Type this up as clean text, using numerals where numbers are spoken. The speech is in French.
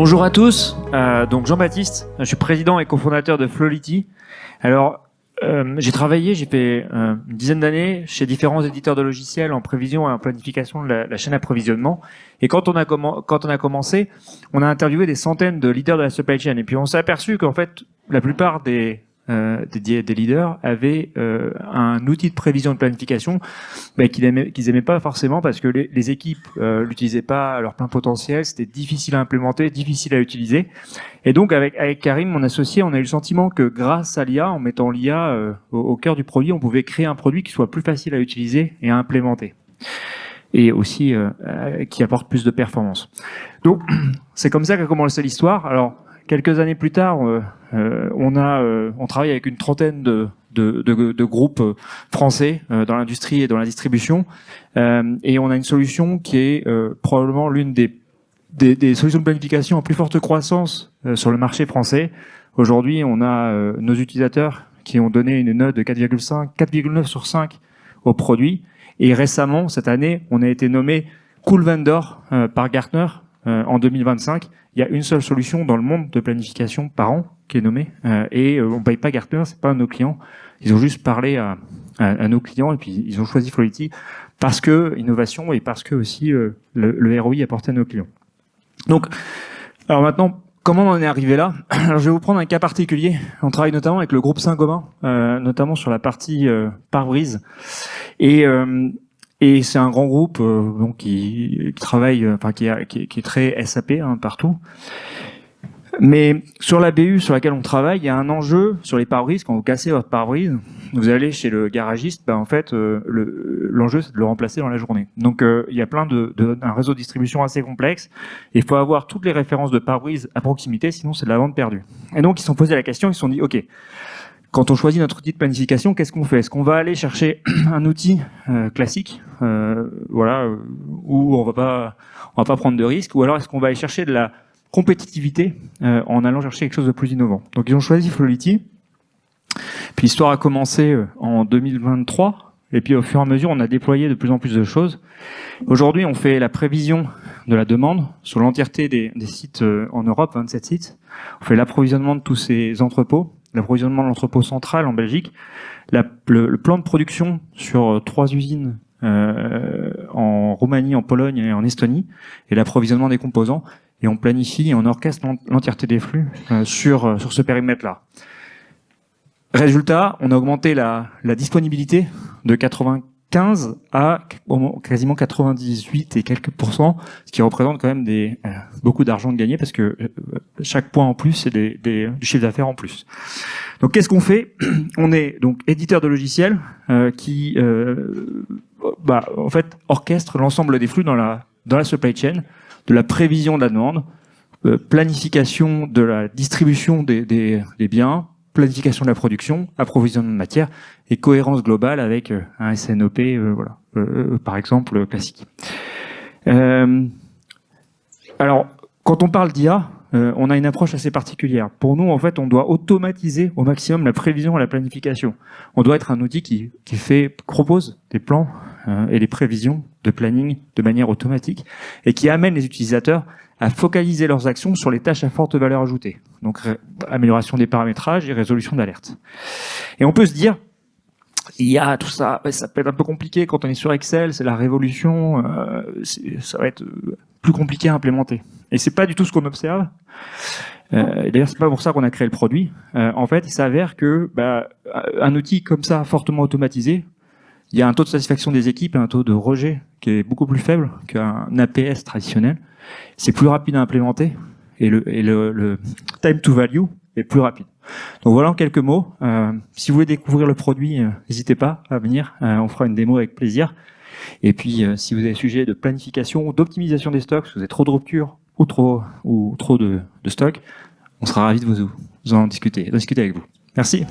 Bonjour à tous, donc Jean-Baptiste, je suis président et cofondateur de Flowlity. Alors, j'ai fait une dizaine d'années chez différents éditeurs de logiciels en prévision et en planification de la chaîne d'approvisionnement. Et quand on a commencé, on a interviewé des centaines de leaders de la supply chain. Et puis on s'est aperçu qu'en fait, la plupart des leaders avaient un outil de prévision et de planification qu'ils aimaient pas forcément parce que les équipes l'utilisaient pas à leur plein potentiel, c'était difficile à implémenter, difficile à utiliser. Et donc avec Karim, mon associé, on a eu le sentiment que grâce à l'IA, en mettant l'IA au cœur du produit, on pouvait créer un produit qui soit plus facile à utiliser et à implémenter. Et aussi qui apporte plus de performance. Donc c'est comme ça qu'a commencé l'histoire. Alors quelques années plus tard, on travaille avec une trentaine de groupes français dans l'industrie et dans la distribution, et on a une solution qui est probablement l'une des solutions de planification en plus forte croissance sur le marché français. Aujourd'hui, on a nos utilisateurs qui ont donné une note de 4,9 sur 5 au produit. Et récemment, cette année, on a été nommé Cool Vendor par Gartner en 2025. Il y a une seule solution dans le monde de planification par an qui est nommée, et on paye pas Gartner, c'est pas un de nos clients. Ils ont juste parlé à nos clients et puis ils ont choisi Flowlity parce que innovation et parce que aussi le ROI apporté à nos clients. Donc, alors maintenant, comment on en est arrivé là? Alors, je vais vous prendre un cas particulier. On travaille notamment avec le groupe Saint-Gobain, notamment sur la partie pare-brise. Et c'est un grand groupe donc qui travaille, enfin qui est très SAP partout. Mais sur la BU sur laquelle on travaille, il y a un enjeu sur les pare-brises. Quand vous cassez votre pare-brise, vous allez chez le garagiste, en fait, l'enjeu c'est de le remplacer dans la journée. Donc il y a un réseau de distribution assez complexe. Et il faut avoir toutes les références de pare-brise à proximité, sinon c'est de la vente perdue. Et donc ils se sont posé la question, ils se sont dit, ok, quand on choisit notre outil de planification, qu'est-ce qu'on fait? Est-ce qu'on va aller chercher un outil classique, où on va pas prendre de risques, ou alors est-ce qu'on va aller chercher de la compétitivité en allant chercher quelque chose de plus innovant? Donc ils ont choisi Flowlity. Puis l'histoire a commencé en 2023, et puis au fur et à mesure, on a déployé de plus en plus de choses. Aujourd'hui, on fait la prévision de la demande sur l'entièreté des sites en Europe, 27 sites. On fait l'approvisionnement de tous ces entrepôts, l'approvisionnement de l'entrepôt central en Belgique, le plan de production sur 3 usines en Roumanie, en Pologne et en Estonie, et l'approvisionnement des composants. Et on planifie et on orchestre l'entièreté des flux sur ce périmètre-là. Résultat, on a augmenté la disponibilité de 95 à quasiment 98 et quelques %, ce qui représente quand même beaucoup d'argent de gagné parce que chaque point en plus, c'est du chiffre d'affaires en plus. Donc qu'est-ce qu'on fait? On est donc éditeur de logiciels qui en fait orchestre l'ensemble des flux dans la supply chain, de la prévision de la demande, planification de la distribution des biens, planification de la production, approvisionnement de matière et cohérence globale avec un SNOP, par exemple, classique. Alors, quand on parle d'IA, on a une approche assez particulière. Pour nous, en fait, on doit automatiser au maximum la prévision et la planification. On doit être un outil qui propose des plans et des prévisions de planning de manière automatique et qui amène les utilisateurs à focaliser leurs actions sur les tâches à forte valeur ajoutée. Donc, amélioration des paramétrages et résolution d'alertes. Et on peut se dire, il y a tout ça, ça peut être un peu compliqué quand on est sur Excel, c'est la révolution, ça va être plus compliqué à implémenter. Et c'est pas du tout ce qu'on observe. Et d'ailleurs, c'est pas pour ça qu'on a créé le produit. En fait, il s'avère que un outil comme ça, fortement automatisé, il y a un taux de satisfaction des équipes et un taux de rejet qui est beaucoup plus faible qu'un APS traditionnel. C'est plus rapide à implémenter et le time to value est plus rapide. Donc voilà en quelques mots. Si vous voulez découvrir le produit, n'hésitez pas à venir. On fera une démo avec plaisir. Et puis, si vous avez sujet de planification ou d'optimisation des stocks, si vous avez trop de ruptures ou trop de stocks, on sera ravis de vous en discuter avec vous. Merci.